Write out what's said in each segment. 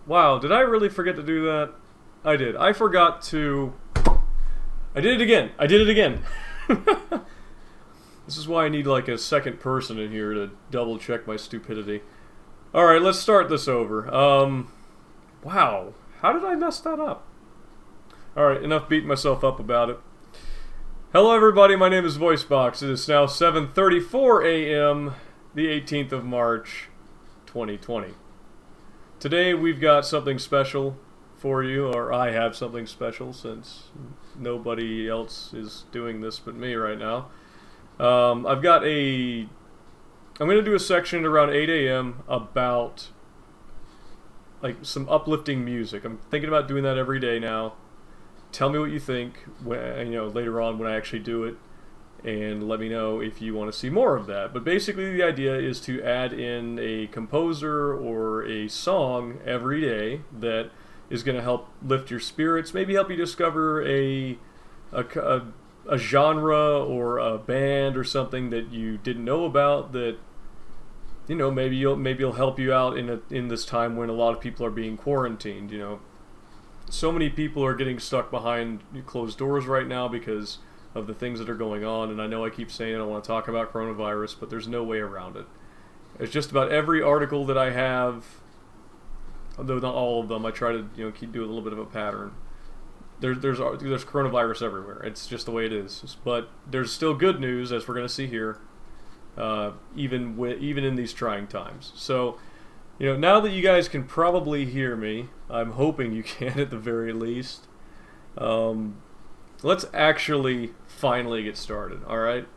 Wow, did I really forget to do that? I did. I forgot to... I did it again. I did it again. This is why I need like a second person in here to double check my stupidity. Alright, let's start this over. Wow. How did I mess that up? Alright, enough beating myself up about it. Hello everybody, my name is Voicebawx. It is now 7:34 a.m., the 18th of March, 2020. Today we've got something special for you, or I have something special since nobody else is doing this but me right now. I'm going to do a section around 8 a.m. about like some uplifting music. I'm thinking about doing that every day now. Tell me what you think when, later on when I actually do it, and let me know if you want to see more of that. But basically the idea is to add in a composer or a song every day that is going to help lift your spirits, maybe help you discover a genre or a band or something that you didn't know about that, maybe it'll help you out in this time when a lot of people are being quarantined. So many people are getting stuck behind closed doors right now because of the things that are going on, and I know I keep saying I don't want to talk about coronavirus, but there's no way around it. It's just about every article that I have, although not all of them, I try to keep doing a little bit of a pattern. There's coronavirus everywhere. It's just the way it is. But there's still good news, as we're going to see here, even in these trying times. So, now that you guys can probably hear me, I'm hoping you can at the very least. Let's actually finally get started, alright?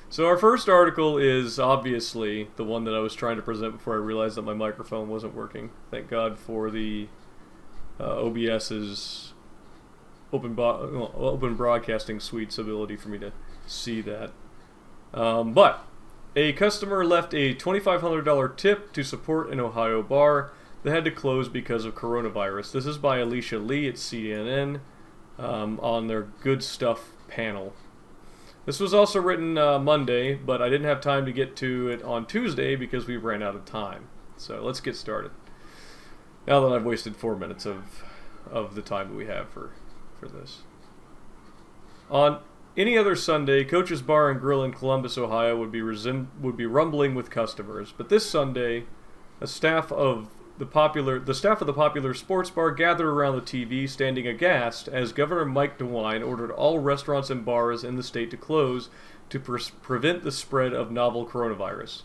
So our first article is obviously the one that I was trying to present before I realized that my microphone wasn't working. Thank God for the OBS's open broadcasting suite's ability for me to see that. But a customer left a $2,500 tip to support an Ohio bar that had to close because of coronavirus. This is by Alicia Lee at CNN on their Good Stuff panel. This was also written Monday, but I didn't have time to get to it on Tuesday because we ran out of time. So let's get started. Now that I've wasted 4 minutes of the time that we have for this. On any other Sunday, Coach's Bar and Grill in Columbus, Ohio would be rumbling with customers, but this Sunday, the staff of the popular sports bar gathered around the TV, standing aghast as Governor Mike DeWine ordered all restaurants and bars in the state to close to prevent the spread of novel coronavirus.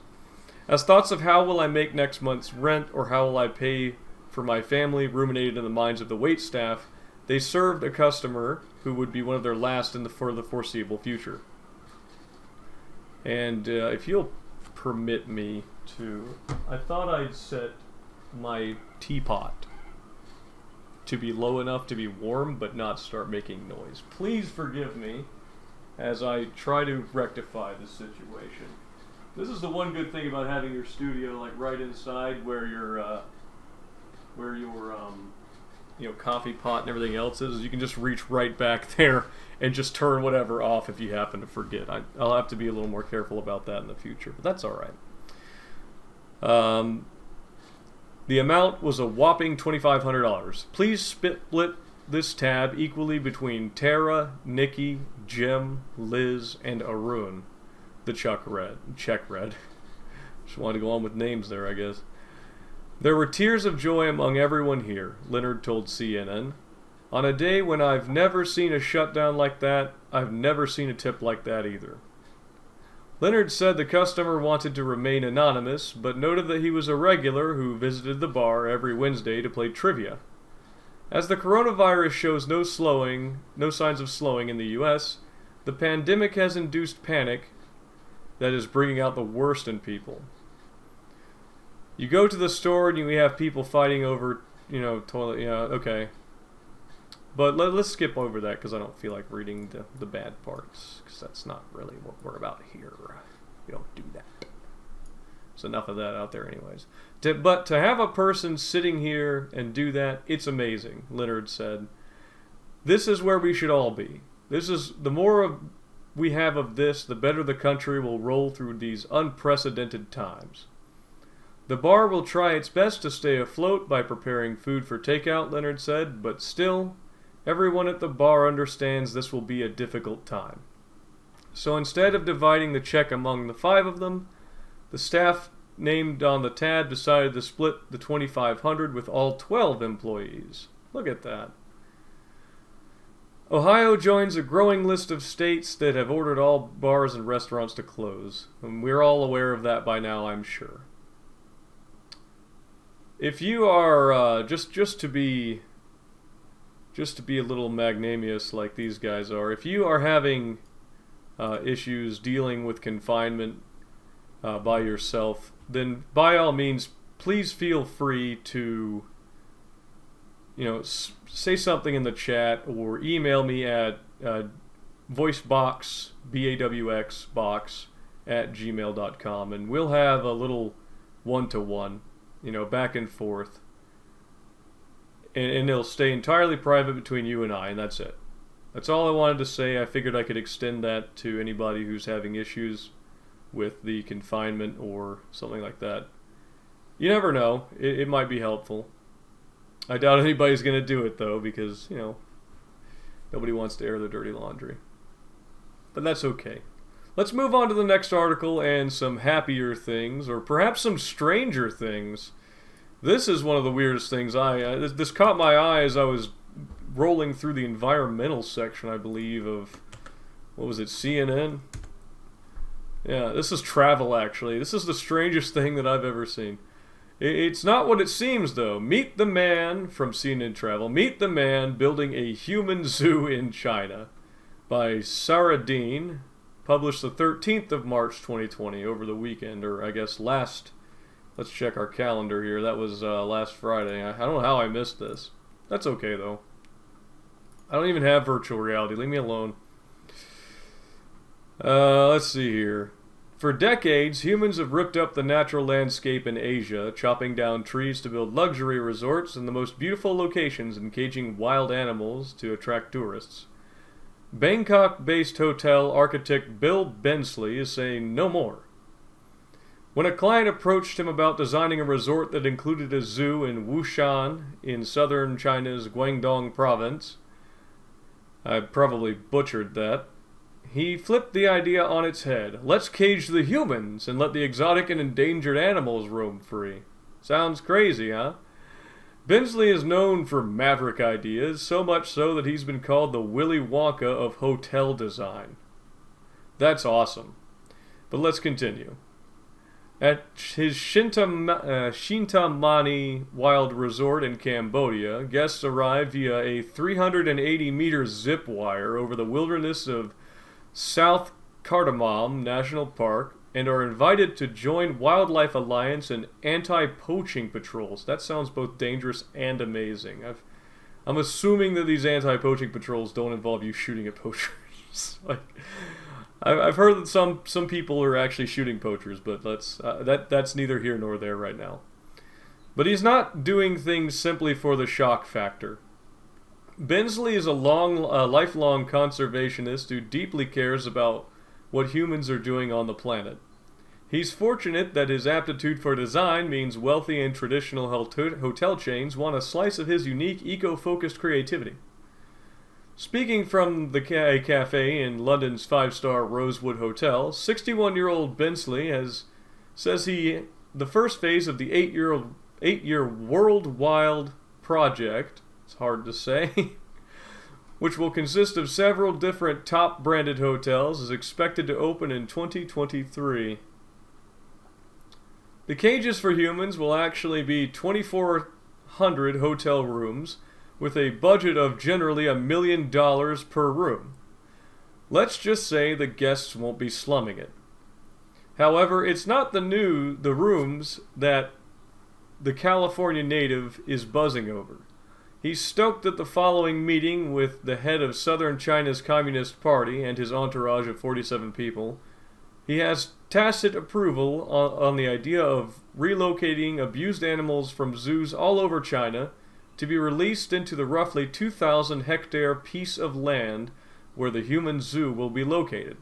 As thoughts of how will I make next month's rent or how will I pay for my family ruminated in the minds of the waitstaff, they served a customer who would be one of their last for the foreseeable future. And if you'll permit me to, I thought I'd set my teapot to be low enough to be warm but not start making noise. Please forgive me as I try to rectify the situation. This is the one good thing about having your studio like right inside where your coffee pot and everything else is you can just reach right back there and just turn whatever off if you happen to forget. I'll have to be a little more careful about that in the future, but that's alright. The amount was a whopping $2,500. Please split this tab equally between Tara, Nikki, Jim, Liz, and Arun, the check read. Just wanted to go on with names there, I guess. There were tears of joy among everyone here, Leonard told CNN. On a day when I've never seen a shutdown like that, I've never seen a tip like that either. Leonard said the customer wanted to remain anonymous, but noted that he was a regular who visited the bar every Wednesday to play trivia. As the coronavirus shows no signs of slowing in the U.S., the pandemic has induced panic that is bringing out the worst in people. You go to the store and you have people fighting over, toilet, okay. But let's skip over that because I don't feel like reading the bad parts, because that's not really what we're about here. We don't do that. There's enough of that out there anyways. But to have a person sitting here and do that, it's amazing, Leonard said. This is where we should all be. The more we have of this, the better the country will roll through these unprecedented times. The bar will try its best to stay afloat by preparing food for takeout, Leonard said, but still, everyone at the bar understands this will be a difficult time. So instead of dividing the check among the 5 of them, the staff named on the tab decided to split the $2,500 with all 12 employees. Look at that. Ohio joins a growing list of states that have ordered all bars and restaurants to close. And we're all aware of that by now, I'm sure. If you are just to be a little magnanimous like these guys are, if you are having issues dealing with confinement by yourself, then by all means, please feel free to, say something in the chat or email me at Voicebawx, BAWX box at gmail.com, and we'll have a little one-to-one, back and forth. And it'll stay entirely private between you and I, and that's it. That's all I wanted to say. I figured I could extend that to anybody who's having issues with the confinement or something like that. You never know. It might be helpful. I doubt anybody's going to do it, though, because, nobody wants to air their dirty laundry. But that's okay. Let's move on to the next article and some happier things, or perhaps some stranger things. This is one of the weirdest things this caught my eye as I was rolling through the environmental section, I believe, of, what was it, CNN? Yeah, this is travel, actually. This is the strangest thing that I've ever seen. It's not what it seems, though. Meet the man from CNN Travel. Meet the man building a human zoo in China by Sarah Dean, published the 13th of March 2020 over the weekend, or I guess let's check our calendar here. That was last Friday. I don't know how I missed this. That's okay, though. I don't even have virtual reality. Leave me alone. Let's see here. For decades, humans have ripped up the natural landscape in Asia, chopping down trees to build luxury resorts in the most beautiful locations and caging wild animals to attract tourists. Bangkok-based hotel architect Bill Bensley is saying no more. When a client approached him about designing a resort that included a zoo in Wushan in southern China's Guangdong province, I probably butchered that, he flipped the idea on its head. Let's cage the humans and let the exotic and endangered animals roam free. Sounds crazy, huh? Bensley is known for maverick ideas, so much so that he's been called the Willy Wonka of hotel design. That's awesome. But let's continue. At his Shintamani Wild Resort in Cambodia, guests arrive via a 380-meter zip wire over the wilderness of South Cardamom National Park and are invited to join Wildlife Alliance and anti-poaching patrols. That sounds both dangerous and amazing. I'm assuming that these anti-poaching patrols don't involve you shooting at poachers. I've heard that some people are actually shooting poachers, but that's neither here nor there right now. But he's not doing things simply for the shock factor. Bensley is a lifelong conservationist who deeply cares about what humans are doing on the planet. He's fortunate that his aptitude for design means wealthy and traditional hotel chains want a slice of his unique eco-focused creativity. Speaking from a cafe in London's 5-star Rosewood Hotel, 61-year-old Bensley says the first phase of the 8-year World Wild project, it's hard to say, which will consist of several different top-branded hotels, is expected to open in 2023. The cages for humans will actually be 2,400 hotel rooms, with a budget of generally $1 million per room. Let's just say the guests won't be slumming it. However, it's not the rooms that the California native is buzzing over. He's stoked at the following meeting with the head of Southern China's Communist Party and his entourage of 47 people. He has tacit approval on the idea of relocating abused animals from zoos all over China to be released into the roughly 2,000-hectare piece of land where the human zoo will be located.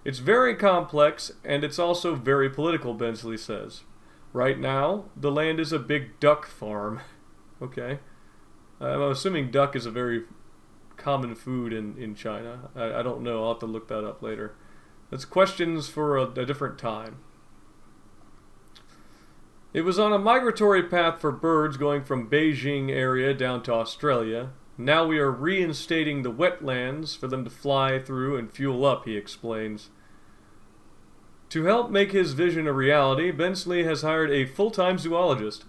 It's very complex, and it's also very political, Bensley says. Right now, the land is a big duck farm. Okay. I'm assuming duck is a very common food in China. I don't know. I'll have to look that up later. That's questions for a different time. It was on a migratory path for birds going from Beijing area down to Australia. Now we are reinstating the wetlands for them to fly through and fuel up, he explains. To help make his vision a reality, Bensley has hired a full-time zoologist.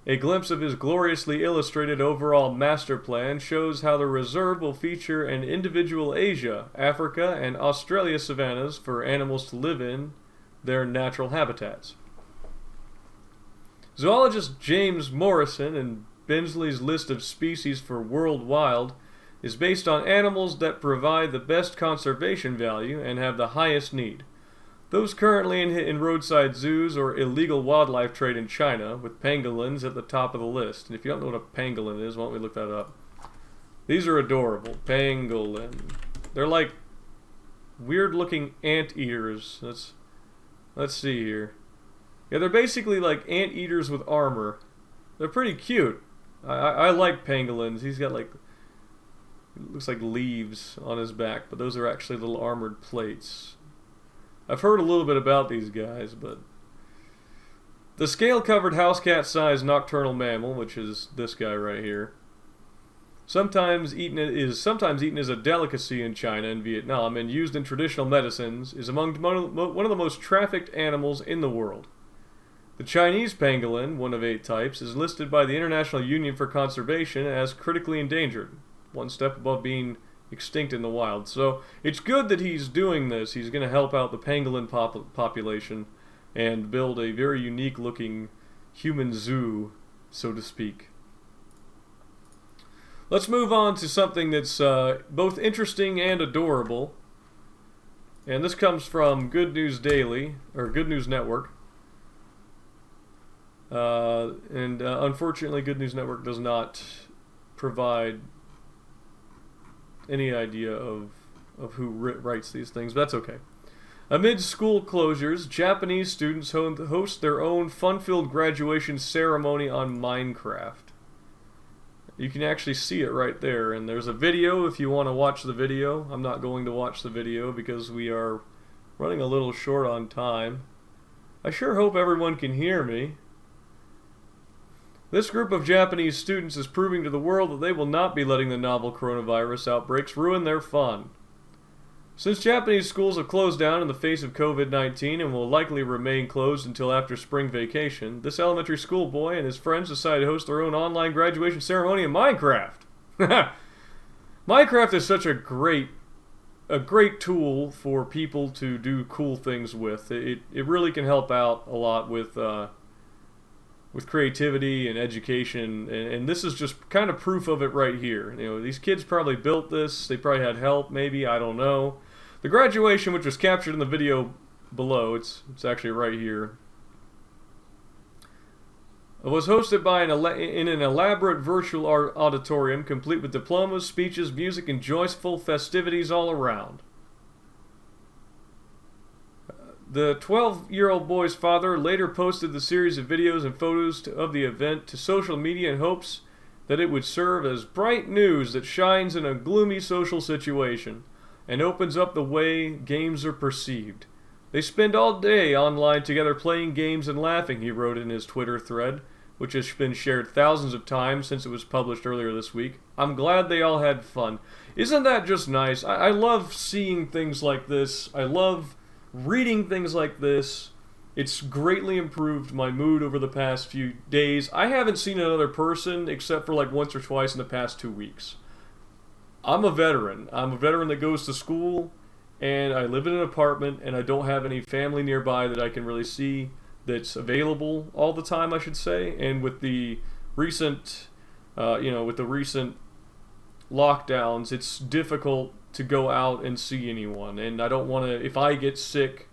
A glimpse of his gloriously illustrated overall master plan shows how the reserve will feature an individual Asia, Africa, and Australia savannas for animals to live in their natural habitats. Zoologist James Morrison and Bensley's list of species for World Wild is based on animals that provide the best conservation value and have the highest need. Those currently in roadside zoos or illegal wildlife trade in China, with pangolins at the top of the list. And if you don't know what a pangolin is, why don't we look that up? These are adorable. Pangolin. They're like weird-looking anteaters. Let's see here. Yeah, they're basically like anteaters with armor. They're pretty cute. I like pangolins. He's got like, it looks like leaves on his back, but those are actually little armored plates. I've heard a little bit about these guys, but the scale-covered house cat-sized nocturnal mammal, which is this guy right here, sometimes eaten as a delicacy in China and Vietnam and used in traditional medicines, is among one of the most trafficked animals in the world. The Chinese pangolin, one of 8 types, is listed by the International Union for Conservation as critically endangered, one step above being extinct in the wild. So it's good that he's doing this. He's going to help out the pangolin population and build a very unique looking human zoo, so to speak. Let's move on to something that's both interesting and adorable. And this comes from Good News Daily, or Good News Network. Unfortunately, Good News Network does not provide any idea of who writes these things, but that's okay. Amid school closures, Japanese students host their own fun-filled graduation ceremony on Minecraft. You can actually see it right there, and there's a video if you want to watch the video. I'm not going to watch the video because we are running a little short on time. I sure hope everyone can hear me. This group of Japanese students is proving to the world that they will not be letting the novel coronavirus outbreaks ruin their fun. Since Japanese schools have closed down in the face of COVID-19 and will likely remain closed until after spring vacation, this elementary school boy and his friends decided to host their own online graduation ceremony in Minecraft. Minecraft is such a great tool for people to do cool things with. It really can help out a lot with creativity and education, and this is just kind of proof of it right here. You know, these kids probably built this. They probably had help, maybe, I don't know. The graduation, which was captured in the video below, it's actually right here, was hosted by in an elaborate virtual auditorium, complete with diplomas, speeches, music, and joyful festivities all around. The 12-year-old boy's father later posted the series of videos and photos of the event to social media in hopes that it would serve as bright news that shines in a gloomy social situation and opens up the way games are perceived. They spend all day online together playing games and laughing, he wrote in his Twitter thread, which has been shared thousands of times since it was published earlier this week. I'm glad they all had fun. Isn't that just nice? I love seeing things like this. I love reading things like this. It's greatly improved my mood over the past few days. I haven't seen another person except for like once or twice in the past 2 weeks. I'm a veteran. I'm a veteran that goes to school, and I live in an apartment, and I don't have any family nearby that I can really see that's available all the time, I should say. And with the recent, lockdowns, it's difficult to go out and see anyone, and I don't want to, if I get sick,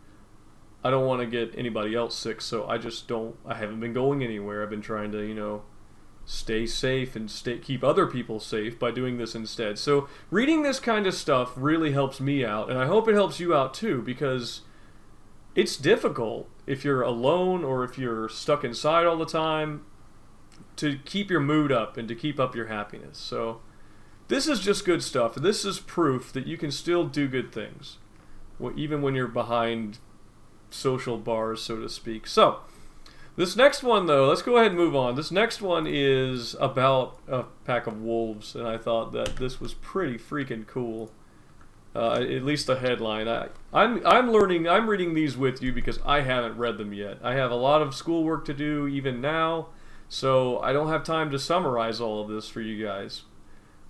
I don't want to get anybody else sick, so I haven't been going anywhere. I've been trying to, stay safe and keep other people safe by doing this instead. So reading this kind of stuff really helps me out, and I hope it helps you out too, because it's difficult. if you're alone or if you're stuck inside all the time, to keep your mood up and to keep up your happiness. So this is just good stuff. This is proof that you can still do good things, even when you're behind social bars, so to speak. So this next one, though, let's go ahead and move on. This next one is about a pack of wolves, and I thought that this was pretty freaking cool. At least the headline. I'm reading these with you because I haven't read them yet. I have a lot of schoolwork to do even now, so I don't have time to summarize all of this for you guys.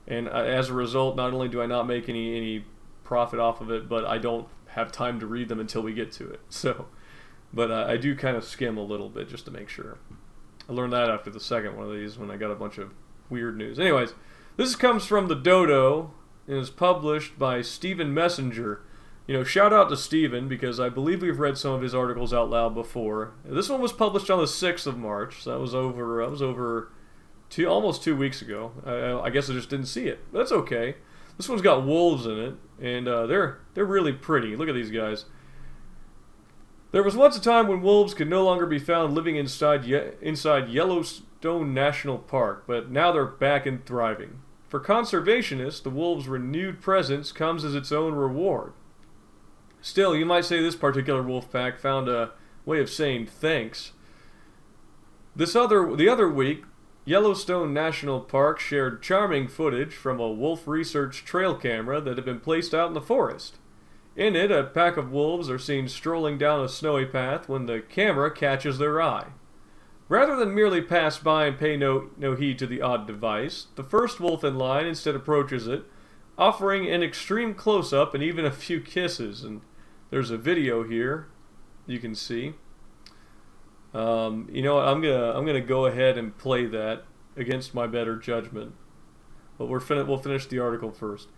And as a result, not only do I not make any profit off of it, but I don't have time to read them until we get to it. So, but I do kind of skim a little bit just to make sure. I learned that after the second one of these when I got a bunch of weird news. Anyways, this comes from the Dodo and is published by Stephen Messenger. You know, shout out to Stephen because I believe we've read some of his articles out loud before. This one was published on the 6th of March, so that was over almost 2 weeks ago. I guess I just didn't see it, but that's okay. This one's got wolves in it, and they're really pretty. Look at these guys. There was once a time when wolves could no longer be found living inside Yellowstone National Park, but now they're back and thriving. For conservationists, the wolves' renewed presence comes as its own reward. Still, you might say this particular wolf pack found a way of saying thanks. The other week, Yellowstone National Park shared charming footage from a wolf research trail camera that had been placed out in the forest. In it, a pack of wolves are seen strolling down a snowy path when the camera catches their eye. Rather than merely pass by and pay no heed to the odd device, the first wolf in line instead approaches it, offering an extreme close-up and even a few kisses. And there's a video here you can see. You know what? I'm gonna go ahead and play that against my better judgment. But we'll finish the article first.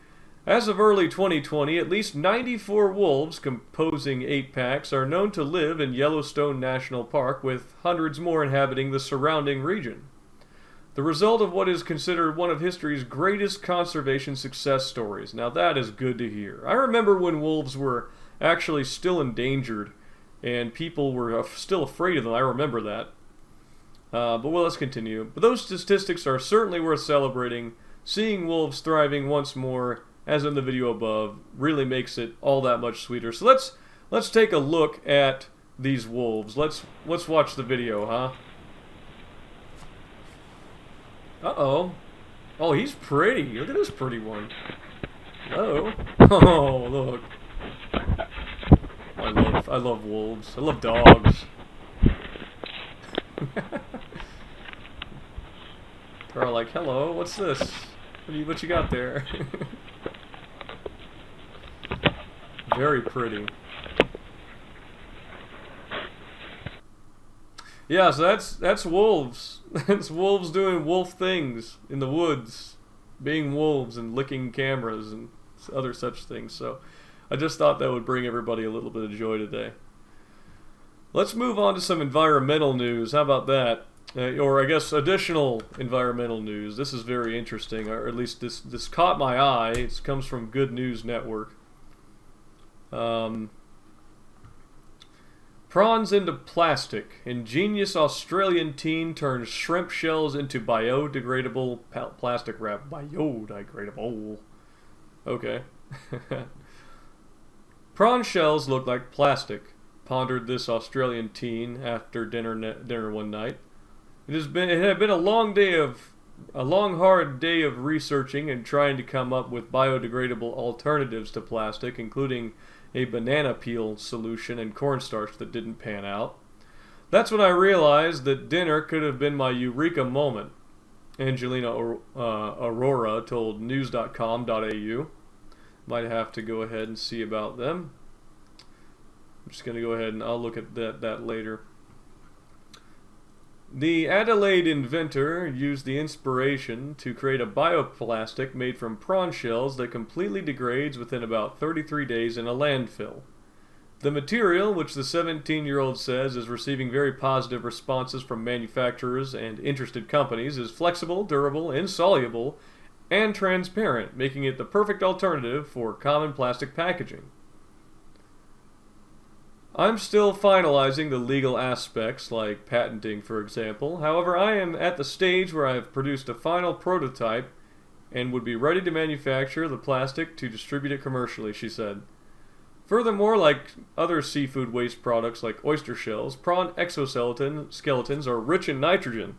As of early 2020, at least 94 wolves composing 8 packs are known to live in Yellowstone National Park, with hundreds more inhabiting the surrounding region. The result of what is considered one of history's greatest conservation success stories. Now that is good to hear. I remember when wolves were actually still endangered and people were still afraid of them. I remember that. But well, let's continue. But those statistics are certainly worth celebrating. Seeing wolves thriving once more, as in the video above, really makes it all that much sweeter. So let's take a look at these wolves. Let's watch the video, huh? Uh-oh. Oh, he's pretty. Look at this pretty one. Uh-oh. Oh, look. I love wolves. I love dogs. They're all like, hello, what's this? What you got there? Very pretty. Yeah, so that's wolves. That's wolves doing wolf things in the woods, being wolves and licking cameras and other such things. So I just thought that would bring everybody a little bit of joy today. Let's move on to some environmental news. How about that? Or I guess additional environmental news. This is very interesting, or at least this caught my eye. It comes from Good News Network. Prawns into plastic. Ingenious Australian teen turns shrimp shells into biodegradable plastic wrap. Biodegradable. Okay. Prawn shells look like plastic, pondered this Australian teen after dinner one night. It had been a long, hard day of researching and trying to come up with biodegradable alternatives to plastic, including a banana peel solution and cornstarch that didn't pan out. That's when I realized that dinner could have been my eureka moment, Angelina Aurora told news.com.au. Might have to go ahead and see about them. I'm just going to go ahead and I'll look at that later. The Adelaide inventor used the inspiration to create a bioplastic made from prawn shells that completely degrades within about 33 days in a landfill. The material, which the 17-year-old says is receiving very positive responses from manufacturers and interested companies, is flexible, durable, insoluble, and transparent, making it the perfect alternative for common plastic packaging. I'm still finalizing the legal aspects, like patenting, for example. However, I am at the stage where I have produced a final prototype and would be ready to manufacture the plastic to distribute it commercially, she said. Furthermore, like other seafood waste products like oyster shells, prawn exoskeletons are rich in nitrogen,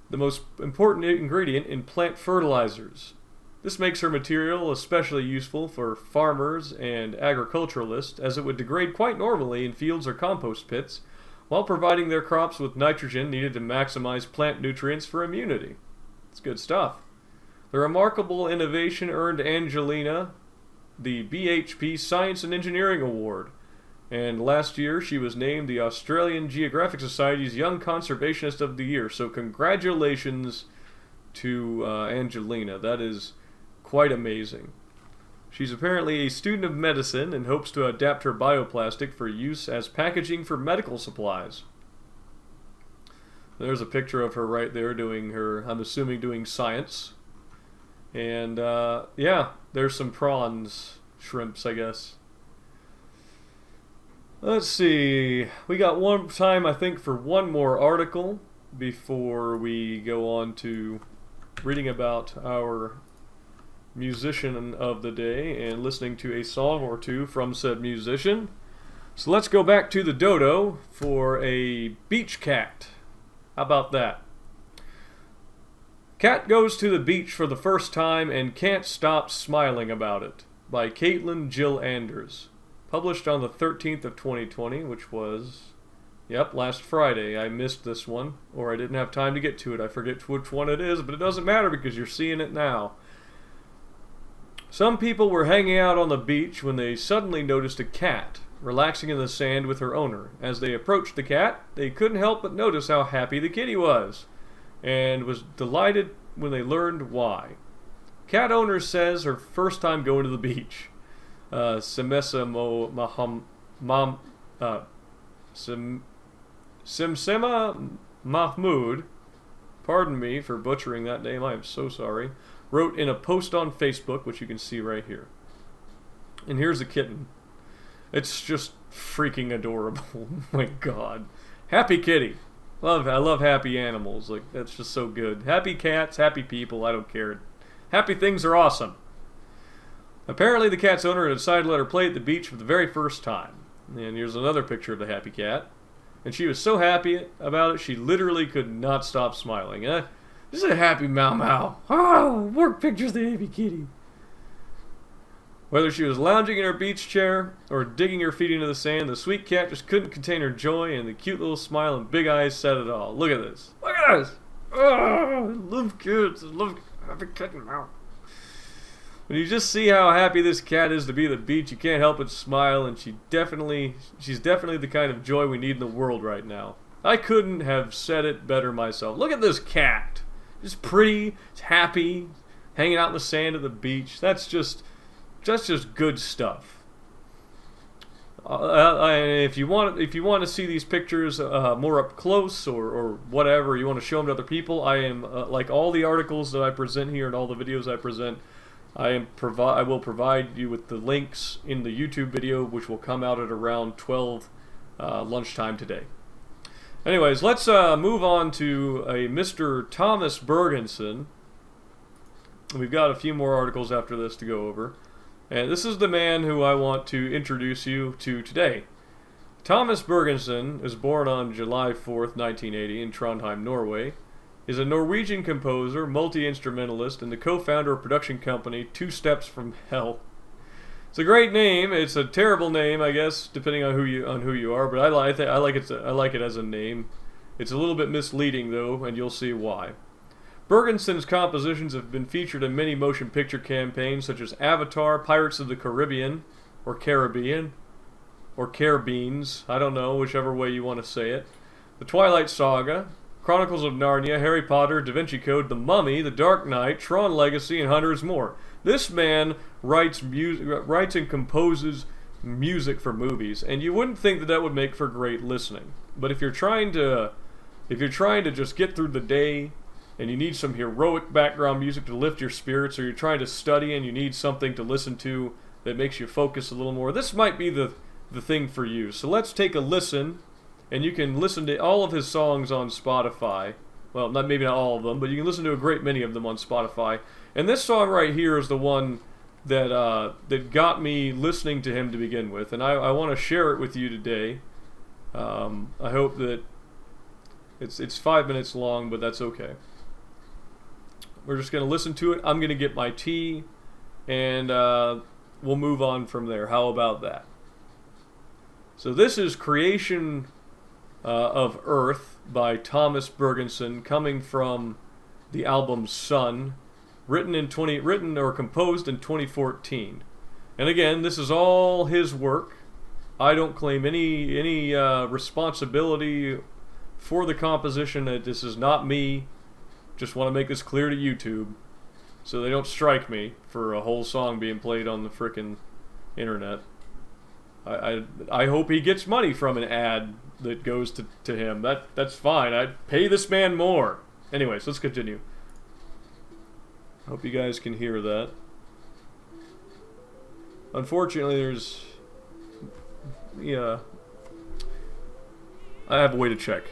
the most important ingredient in plant fertilizers. This makes her material especially useful for farmers and agriculturalists, as it would degrade quite normally in fields or compost pits, while providing their crops with nitrogen needed to maximize plant nutrients for immunity. It's good stuff. The remarkable innovation earned Angelina the BHP Science and Engineering Award, and last year she was named the Australian Geographic Society's Young Conservationist of the Year, so congratulations to Angelina. That is quite amazing. She's apparently a student of medicine and hopes to adapt her bioplastic for use as packaging for medical supplies. There's a picture of her right there doing her, I'm assuming, doing science. And, yeah, there's some prawns, shrimps, I guess. Let's see. We got one time, I think, for one more article before we go on to reading about our musician of the day and listening to a song or two from said musician. So let's go back to the dodo for a beach cat. How about that? Cat goes to the beach for the first time and can't stop smiling about it, by Caitlin Jill Anders. Published on the 13th of 2020, which was, last Friday. I missed this one, or I didn't have time to get to it. I forget which one it is, but it doesn't matter because you're seeing it now. Some people were hanging out on the beach when they suddenly noticed a cat relaxing in the sand with her owner. As they approached the cat, they couldn't help but notice how happy the kitty was, and was delighted when they learned why. Cat owner says her first time going to the beach. Simsima Mahmood, pardon me for butchering that name, I am so sorry, wrote in a post on Facebook, which you can see right here. And here's the kitten. It's just freaking adorable. Oh my god. Happy kitty. I love happy animals. Like, that's just so good. Happy cats, happy people, I don't care. Happy things are awesome. Apparently the cat's owner had decided to let her play at the beach for the very first time. And here's another picture of the happy cat. And she was so happy about it, she literally could not stop smiling. This is a happy Mau Mau. Oh, work pictures of the happy kitty. Whether she was lounging in her beach chair or digging her feet into the sand, the sweet cat just couldn't contain her joy, and the cute little smile and big eyes said it all. Look at this. Look at this. Oh, I love kids. I love happy kitten Mau. When you just see how happy this cat is to be at the beach, you can't help but smile, and she's definitely the kind of joy we need in the world right now. I couldn't have said it better myself. Look at this cat. It's pretty, it's happy, hanging out in the sand at the beach. That's just good stuff. If you want to see these pictures more up close or whatever, you want to show them to other people, I am like all the articles that I present here and all the videos I present, I will provide you with the links in the YouTube video, which will come out at around 12 lunchtime today. Anyways, let's move on to a Mr. Thomas Bergenson. We've got a few more articles after this to go over. And this is the man who I want to introduce you to today. Thomas Bergenson is born on July 4th, 1980 in Trondheim, Norway. Is a Norwegian composer, multi-instrumentalist, and the co-founder of production company Two Steps from Hell. It's a great name. It's a terrible name, I guess, depending on who you are. But I like it as a name. It's a little bit misleading though, and you'll see why. Bergenson's compositions have been featured in many motion picture campaigns such as Avatar, Pirates of the Caribbean, or Caribbean, or Caribbeans, I don't know, whichever way you want to say it, The Twilight Saga, Chronicles of Narnia, Harry Potter, Da Vinci Code, The Mummy, The Dark Knight, Tron Legacy, and hundreds more. This man writes and composes music for movies, and you wouldn't think that would make for great listening. But if you're trying to just get through the day, and you need some heroic background music to lift your spirits, or you're trying to study and you need something to listen to that makes you focus a little more, this might be the the thing for you. So let's take a listen, and you can listen to all of his songs on Spotify. Well, maybe not all of them, but you can listen to a great many of them on Spotify. And this song right here is the one that that got me listening to him to begin with, and I want to share it with you today. I hope that it's 5 minutes long, but that's okay. We're just going to listen to it. I'm going to get my tea, and we'll move on from there. How about that? So this is Creation of Earth by Thomas Bergenson, coming from the album Sun, written or composed in 2014. And again, this is all his work. I don't claim any responsibility for the composition. This is not me. Just want to make this clear to YouTube, so they don't strike me for a whole song being played on the frickin' internet. I hope he gets money from an ad that goes to him. That's fine. I'd pay this man more. Anyways, let's continue. Hope you guys can hear that. Unfortunately, there's... Yeah. I have a way to check.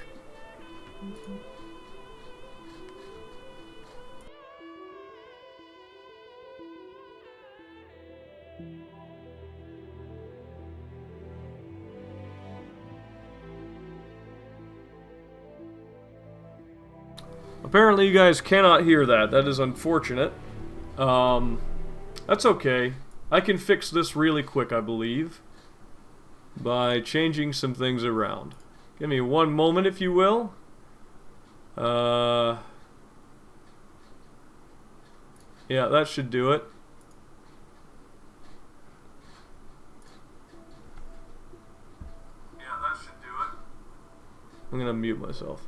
Apparently you guys cannot hear that. That is unfortunate. That's okay. I can fix this really quick, I believe, by changing some things around. Give me one moment, if you will. Yeah, that should do it. Yeah, that should do it. I'm gonna mute myself.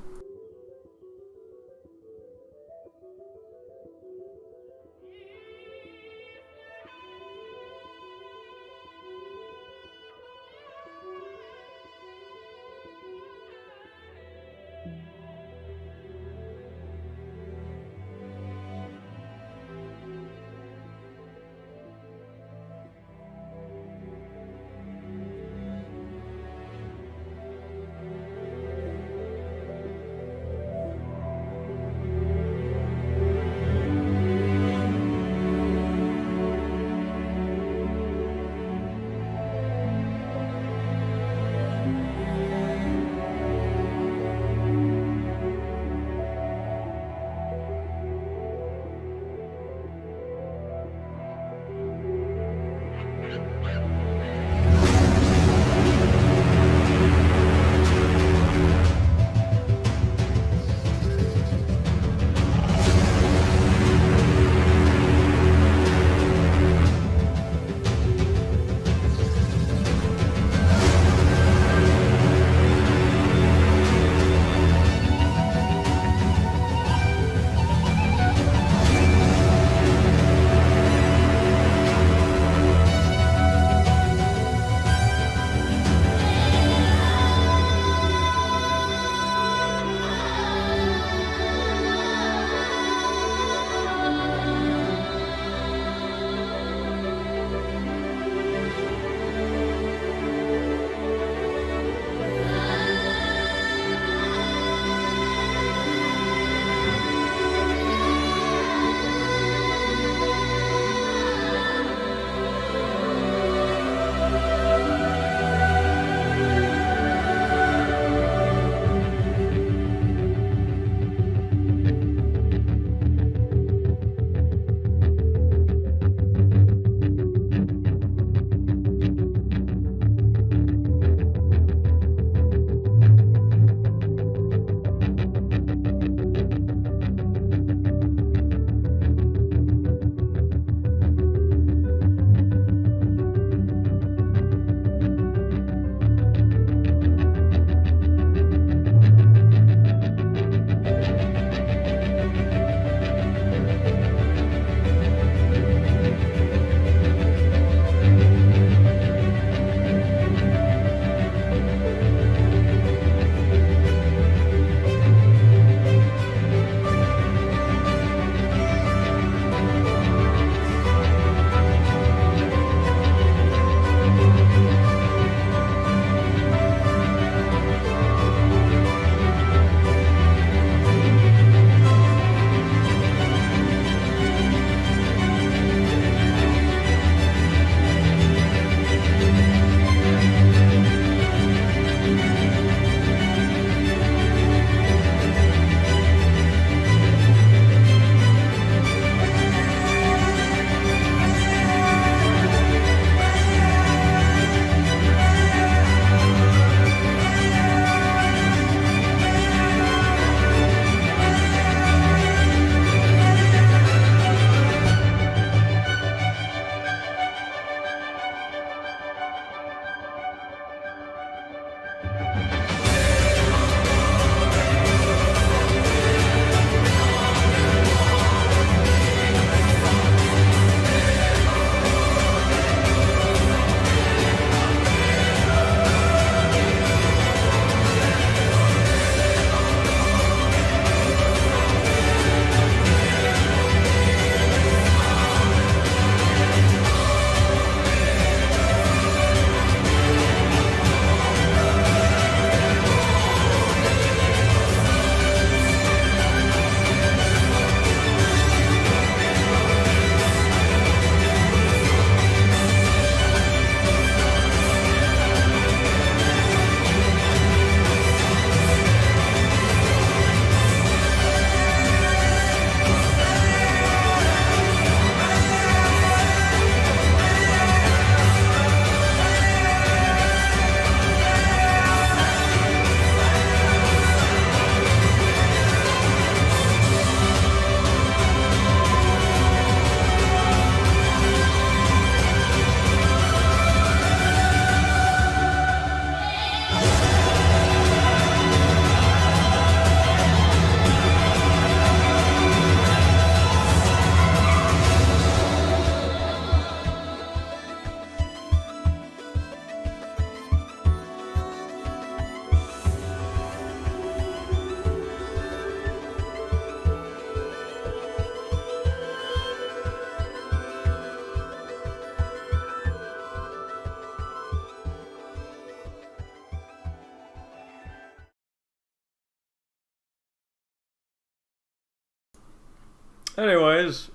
Anyways,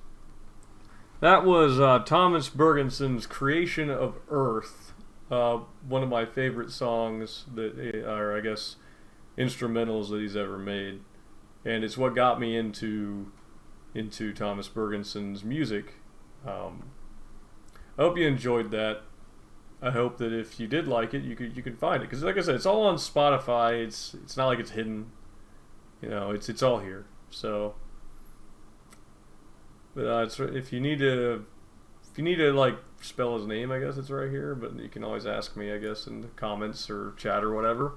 that was Thomas Bergenson's Creation of Earth. One of my favorite songs that, or I guess, instrumentals that he's ever made. And it's what got me into Thomas Bergenson's music. I hope you enjoyed that. I hope that if you did like it, you can find it, because like I said, it's all on Spotify. It's not like it's hidden. You know, it's all here. So, but if you need to like spell his name, I guess it's right here. But you can always ask me, I guess, in the comments or chat or whatever.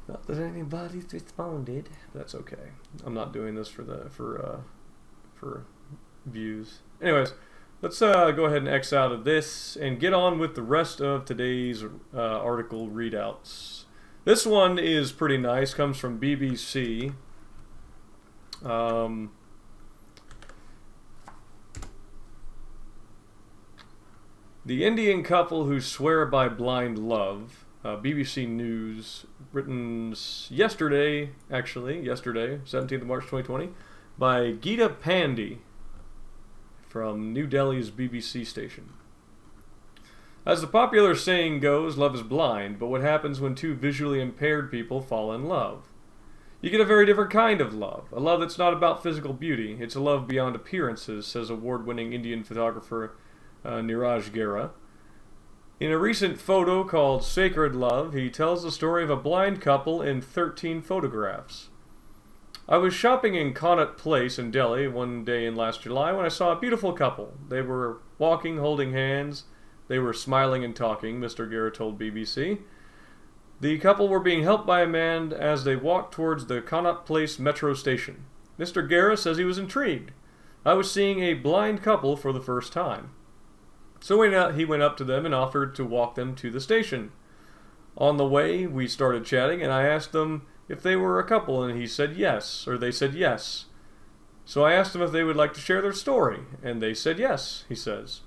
Not that anybody's responded. That's okay. I'm not doing this for views. Anyways, let's go ahead and X out of this and get on with the rest of today's article readouts. This one is pretty nice. Comes from BBC. The Indian couple who swear by blind love. BBC News, written yesterday, 17th of March 2020, by Geeta Pandey from New Delhi's BBC station. As the popular saying goes, love is blind, but what happens when two visually impaired people fall in love? You get a very different kind of love, a love that's not about physical beauty. It's a love beyond appearances, says award-winning Indian photographer Niraj Gera. In a recent photo called Sacred Love, he tells the story of a blind couple in 13 photographs. I was shopping in Connaught Place in Delhi one day in last July when I saw a beautiful couple. They were walking, holding hands. They were smiling and talking, Mr. Gera told BBC. The couple were being helped by a man as they walked towards the Connaught Place metro station. Mr. Gera says he was intrigued. I was seeing a blind couple for the first time. So he went up to them and offered to walk them to the station. On the way, we started chatting, and I asked them if they were a couple, and they said yes. So I asked them if they would like to share their story, and they said yes, he says.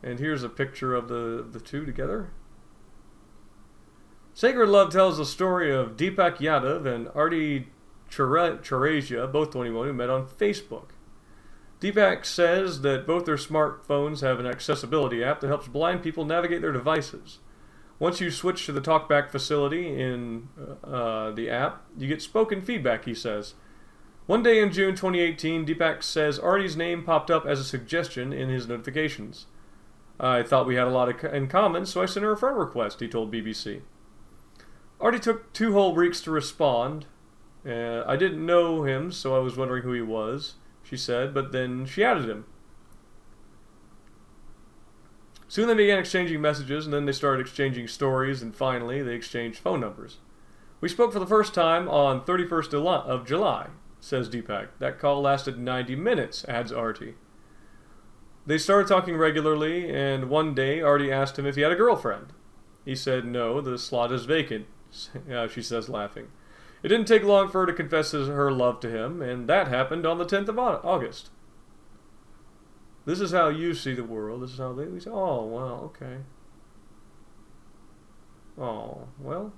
And here's a picture of the two together. Sacred Love tells the story of Deepak Yadav and Arti Chareja, both 21, who met on Facebook. Deepak says that both their smartphones have an accessibility app that helps blind people navigate their devices. Once you switch to the TalkBack facility in the app, you get spoken feedback, he says. One day in June 2018, Deepak says Artie's name popped up as a suggestion in his notifications. I thought we had a lot in common, so I sent her a friend request, he told BBC. Artie took 2 whole weeks to respond. I didn't know him, so I was wondering who he was, she said, but then she added him. Soon they began exchanging messages, and then they started exchanging stories, and finally they exchanged phone numbers. We spoke for the first time on 31st of July, says Deepak. That call lasted 90 minutes, adds Artie. They started talking regularly, and one day Artie asked him if he had a girlfriend. He said no, the slot is vacant, she says, laughing. It didn't take long for her to confess her love to him, and that happened on the 10th of August. This is how you see the world. This is how they say, oh, well, okay. Oh, well,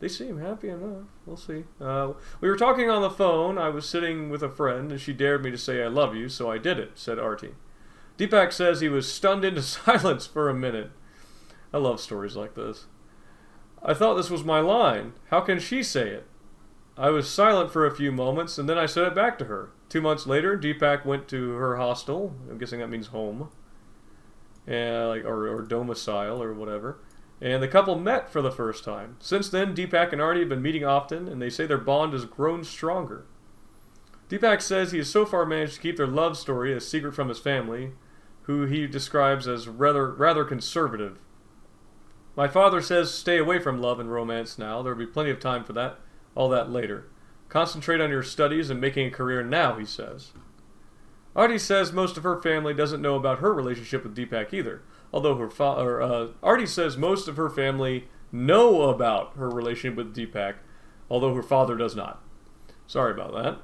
they seem happy enough. We'll see. We were talking on the phone. I was sitting with a friend, and she dared me to say I love you, so I did it, said Artie. Deepak says he was stunned into silence for a minute. I love stories like this. I thought this was my line. How can she say it? I was silent for a few moments, and then I said it back to her. 2 months later, Deepak went to her hostel. I'm guessing that means home. Or domicile, or whatever. And the couple met for the first time. Since then, Deepak and Artie have been meeting often, and they say their bond has grown stronger. Deepak says he has so far managed to keep their love story a secret from his family, who he describes as rather conservative. My father says stay away from love and romance now. There will be plenty of time for that. All that later. Concentrate on your studies and making a career now, he says. Artie says most of her family doesn't know about her relationship with Deepak either. Although Artie says most of her family know about her relationship with Deepak, although her father does not. Sorry about that.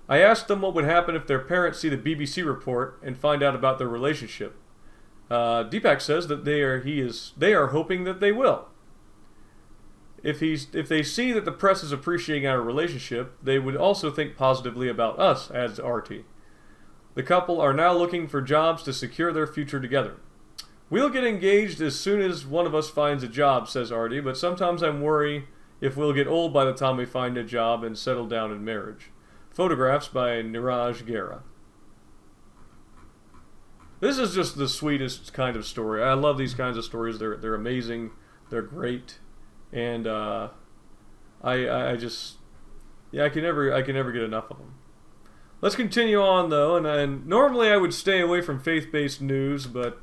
I asked them what would happen if their parents see the BBC report and find out about their relationship. Deepak says that they are hoping that they will. if they see that the press is appreciating our relationship, they would also think positively about us, adds Artie. The couple are now looking for jobs to secure their future together. We'll get engaged as soon as one of us finds a job, says Artie, but sometimes I'm worried if we'll get old by the time we find a job and settle down in marriage. Photographs by Niraj Gera. This is just the sweetest kind of story. I love these kinds of stories. They're amazing. They're great. And I can never get enough of them. Let's continue on though, and normally I would stay away from faith-based news, but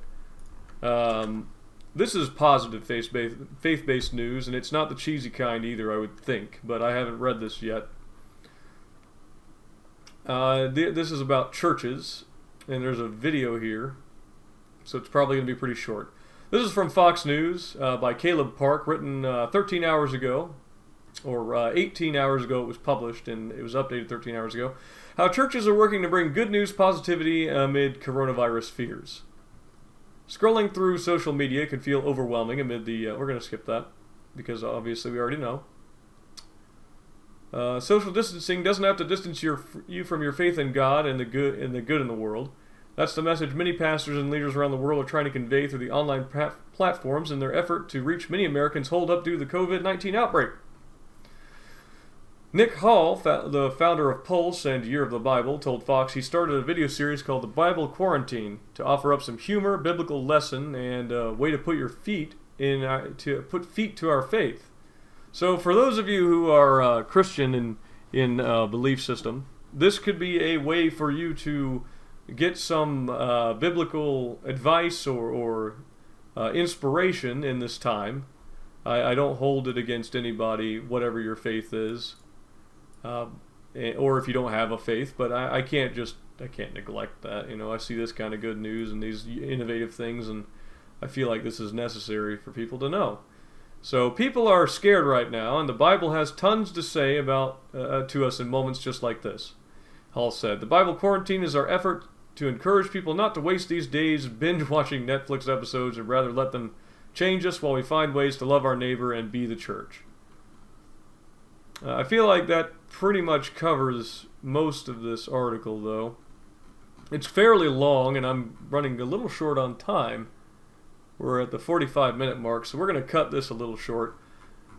this is positive faith-based news, and it's not the cheesy kind either, I would think, but I haven't read this yet. This is about churches, and there's a video here, so it's probably going to be pretty short. This is from Fox News by Caleb Park, written 13 hours ago, or 18 hours ago it was published, and it was updated 13 hours ago. How churches are working to bring good news positivity amid coronavirus fears. Scrolling through social media can feel overwhelming amid the... we're going to skip that, because obviously we already know. Social distancing doesn't have to distance you from your faith in God and the good in the world. That's the message many pastors and leaders around the world are trying to convey through the online platforms in their effort to reach many Americans holed up due to the COVID-19 outbreak. Nick Hall, the founder of Pulse and Year of the Bible, told Fox he started a video series called The Bible Quarantine to offer up some humor, biblical lesson, and a way to put your feet to our faith. So for those of you who are Christian in belief system, this could be a way for you to get some biblical advice or inspiration in this time. I don't hold it against anybody, whatever your faith is, or if you don't have a faith. But I can't neglect that. You know, I see this kind of good news and these innovative things, and I feel like this is necessary for people to know. So people are scared right now, and the Bible has tons to say about to us in moments just like this. Hall said, "The Bible Quarantine is our effort to encourage people not to waste these days binge-watching Netflix episodes and rather let them change us while we find ways to love our neighbor and be the church." I feel like that pretty much covers most of this article, though. It's fairly long, and I'm running a little short on time. We're at the 45-minute mark, so we're going to cut this a little short.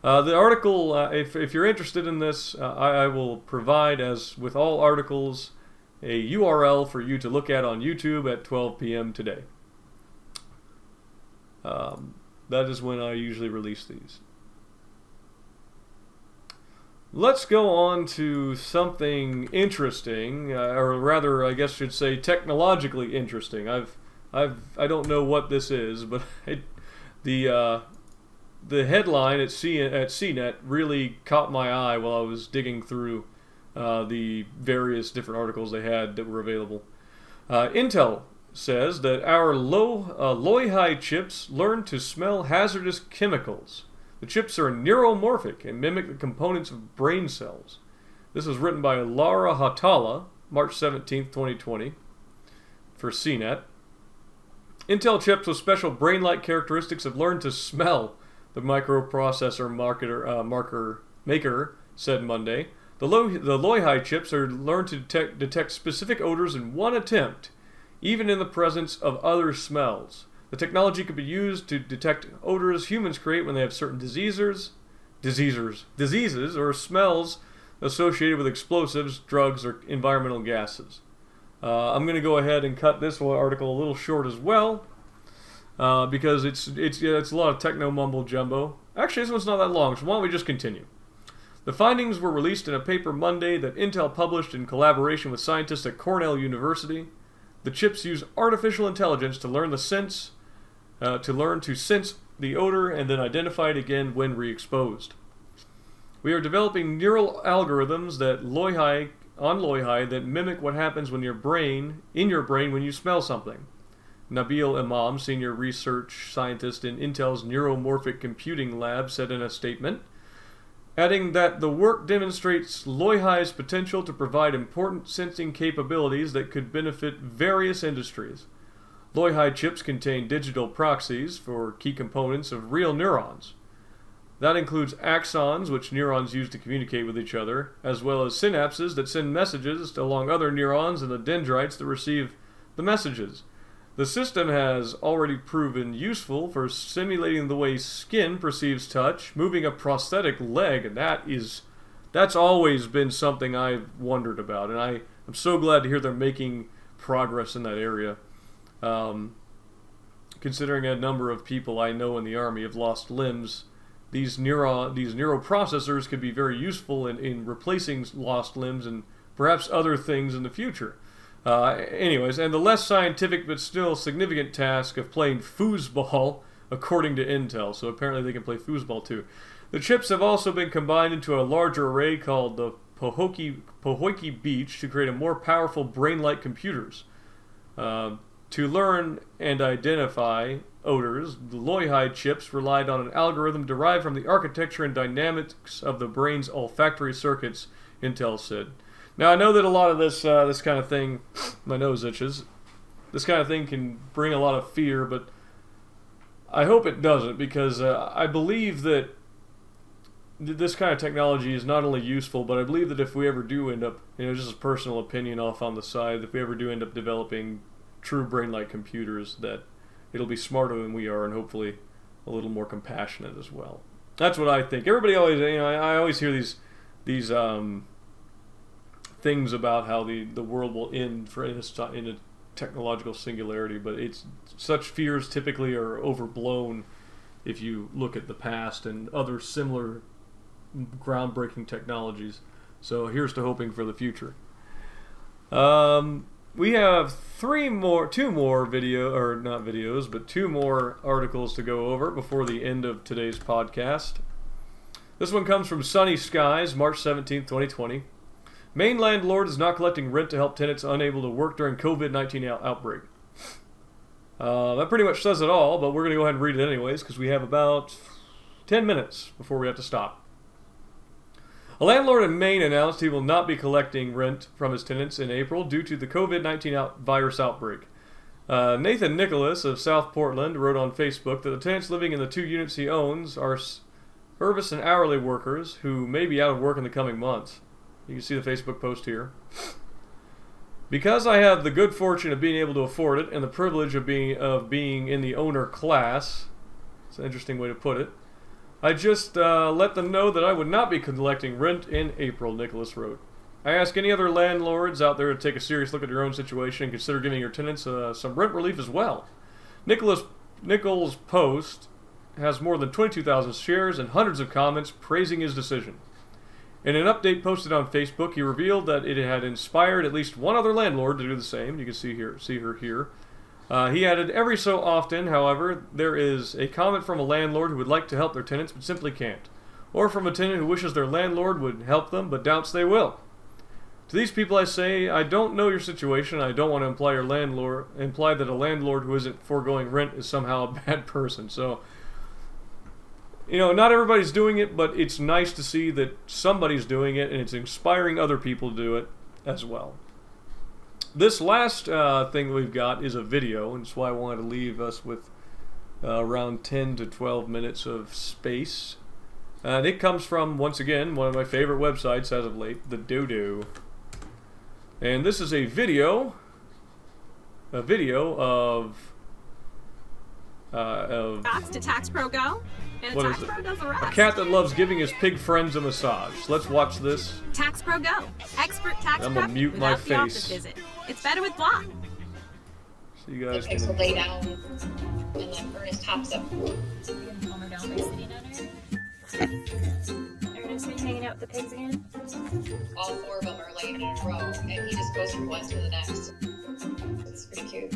The article, if you're interested in this, I will provide, as with all articles, a URL for you to look at on YouTube at 12 p.m. today. That is when I usually release these. Let's go on to something interesting, or rather, I guess I should say technologically interesting. I don't know what this is, but the headline at CNET really caught my eye while I was digging through the various different articles they had that were available. Intel says that our Loihi chips learn to smell hazardous chemicals. The chips are neuromorphic and mimic the components of brain cells. This was written by Laura Hatala, March 17, 2020, for CNET. Intel chips with special brain-like characteristics have learned to smell, the microprocessor maker said Monday. The Loihi chips are learned to detect specific odors in one attempt, even in the presence of other smells. The technology could be used to detect odors humans create when they have certain diseases or smells associated with explosives, drugs, or environmental gases. I'm going to go ahead and cut this article a little short as well, because it's a lot of techno mumbo jumbo. Actually, this one's not that long, so why don't we just continue? The findings were released in a paper Monday that Intel published in collaboration with scientists at Cornell University. The chips use artificial intelligence to learn to sense the odor and then identify it again when re-exposed. We are developing neural algorithms on Loihi that mimic what happens in your brain when you smell something. Nabil Imam, senior research scientist in Intel's neuromorphic computing lab, said in a statement, adding that the work demonstrates Loihi's potential to provide important sensing capabilities that could benefit various industries. Loihi chips contain digital proxies for key components of real neurons. That includes axons, which neurons use to communicate with each other, as well as synapses that send messages along other neurons and the dendrites that receive the messages. The system has already proven useful for simulating the way skin perceives touch, moving a prosthetic leg, and that's always been something I've wondered about, and I'm so glad to hear they're making progress in that area. Considering a number of people I know in the Army have lost limbs, these neuroprocessors could be very useful in replacing lost limbs and perhaps other things in the future. Anyways, and the less scientific but still significant task of playing foosball, according to Intel. So apparently they can play foosball too. The chips have also been combined into a larger array called the Pohoiki Beach to create a more powerful brain-like computers. To learn and identify odors, the Loihi chips relied on an algorithm derived from the architecture and dynamics of the brain's olfactory circuits, Intel said. Now, I know that a lot of this kind of thing, my nose itches, this kind of thing can bring a lot of fear, but I hope it doesn't, because I believe that this kind of technology is not only useful, but I believe that if we ever do end up, just a personal opinion off on the side, if we ever do end up developing true brain-like computers, that it'll be smarter than we are and hopefully a little more compassionate as well. That's what I think. Everybody always, I always hear these things about how the world will end in a technological singularity, but such fears typically are overblown if you look at the past and other similar groundbreaking technologies. So here's to hoping for the future. We have two more articles to go over before the end of today's podcast. This one comes from Sunny Skies, March 17th, 2020. Maine landlord is not collecting rent to help tenants unable to work during COVID-19 outbreak. That pretty much says it all, but we're going to go ahead and read it anyways because we have about 10 minutes before we have to stop. A landlord in Maine announced he will not be collecting rent from his tenants in April due to the COVID-19 virus outbreak. Nathan Nicholas of South Portland wrote on Facebook that the tenants living in the 2 units he owns are service and hourly workers who may be out of work in the coming months. You can see the Facebook post here. Because I have the good fortune of being able to afford it and the privilege of being in the owner class, it's an interesting way to put it, I just let them know that I would not be collecting rent in April, Nicholas wrote. I ask any other landlords out there to take a serious look at your own situation and consider giving your tenants some rent relief as well. Nichols' post has more than 22,000 shares and hundreds of comments praising his decision. In an update posted on Facebook, he revealed that it had inspired at least one other landlord to do the same. You can see her here. He added, every so often, however, there is a comment from a landlord who would like to help their tenants but simply can't. Or from a tenant who wishes their landlord would help them but doubts they will. To these people I say, I don't know your situation. I don't want to imply that a landlord who isn't foregoing rent is somehow a bad person. So, not everybody's doing it, but it's nice to see that somebody's doing it, and it's inspiring other people to do it as well. This last thing that we've got is a video, and that's why I wanted to leave us with around 10 to 12 minutes of space. And it comes from, once again, one of my favorite websites as of late, the Dodo. And this is a video of to Tax Pro Go. And what Tax is it? Pro does the rest. A cat that loves giving his pig friends a massage. Let's watch this. Tax Pro Go. Expert tax I'm prep gonna mute my without the office face. visit. It's better with Block. So you guys The pigs will can... lay down, and then Ernest hops up. Ernest been hanging out with the pigs again? All 4 of them are laying in a row, and he just goes from one to the next. It's pretty cute.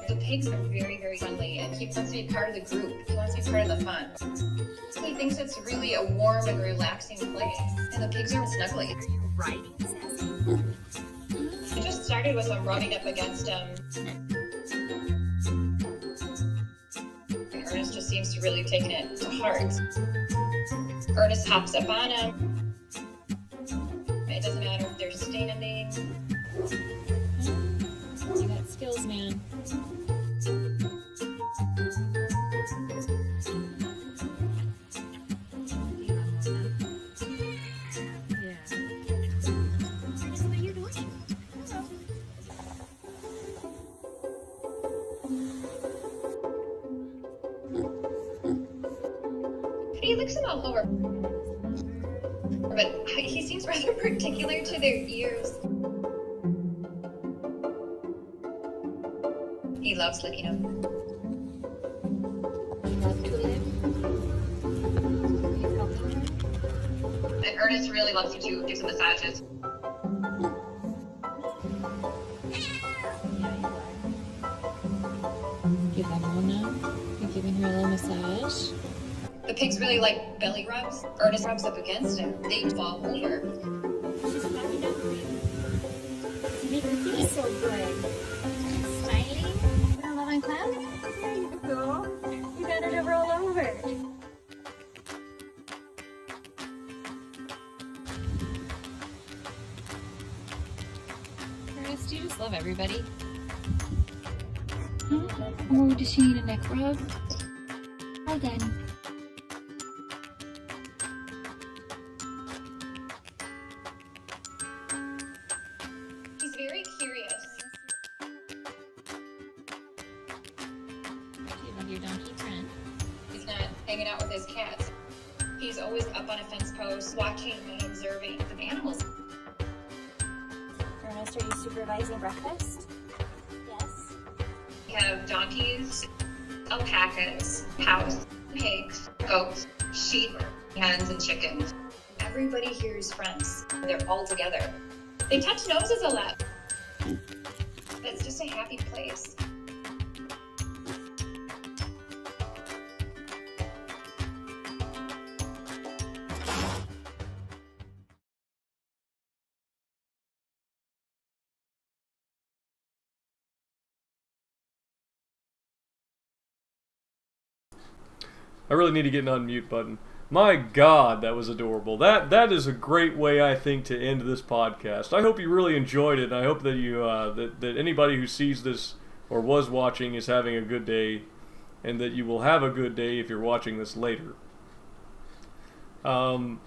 The pigs are very, very friendly, and he wants to be part of the group. He wants to be part of the fun. He thinks it's really a warm and relaxing place, and the pigs are snuggly. Are you writing, Sassy? It just started with him running up against him. And Ernest just seems to really taking it to heart. Ernest hops up on him. It doesn't matter if they're standing. You got skills, man. He licks them all over. But he seems rather particular to their ears. He loves licking them. Love to live. And Ernest really loves you to do some massages. Give them one now. You're giving her a little massage. The pigs really like belly rubs. Ernest rubs up against him. They fall over. She's cracking up for you. Make her feel so good. Smiling. You want a love and clap? There you go. You got her to roll over. Ernest, do you just love everybody? Huh? Or does she need a neck rub? Well done. He's very curious. Do you love your donkey friend? He's not hanging out with his cats. He's always up on a fence post, watching and observing the animals. Ernest, are you supervising breakfast? Yes. We have donkeys, alpacas, cows, pigs, goats, sheep, hens, and chickens. Everybody here is friends. They're all together. They touch noses a lot. It's just a happy place. I really need to get an unmute button. My God, that was adorable. That is a great way, I think, to end this podcast. I hope you really enjoyed it, and I hope that you that anybody who sees this or was watching is having a good day, and that you will have a good day if you're watching this later. And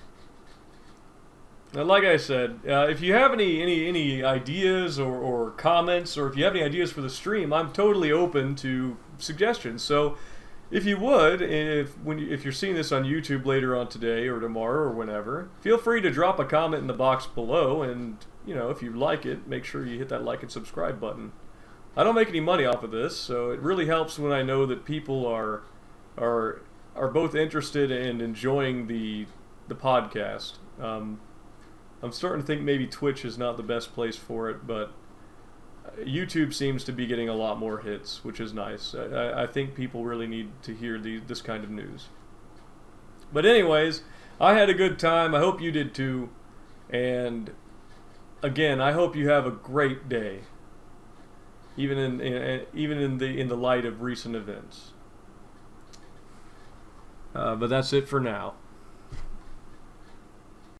like I said, if you have any ideas or comments, or if you have any ideas for the stream, I'm totally open to suggestions. So if you would, if you're seeing this on YouTube later on today or tomorrow or whenever, feel free to drop a comment in the box below, and if you like it, make sure you hit that like and subscribe button. I don't make any money off of this, so it really helps when I know that people are both interested and enjoying the podcast. I'm starting to think maybe Twitch is not the best place for it, but YouTube seems to be getting a lot more hits, which is nice. I think people really need to hear this kind of news. But anyways, I had a good time. I hope you did too. And again, I hope you have a great day, even in the light of recent events. But that's it for now.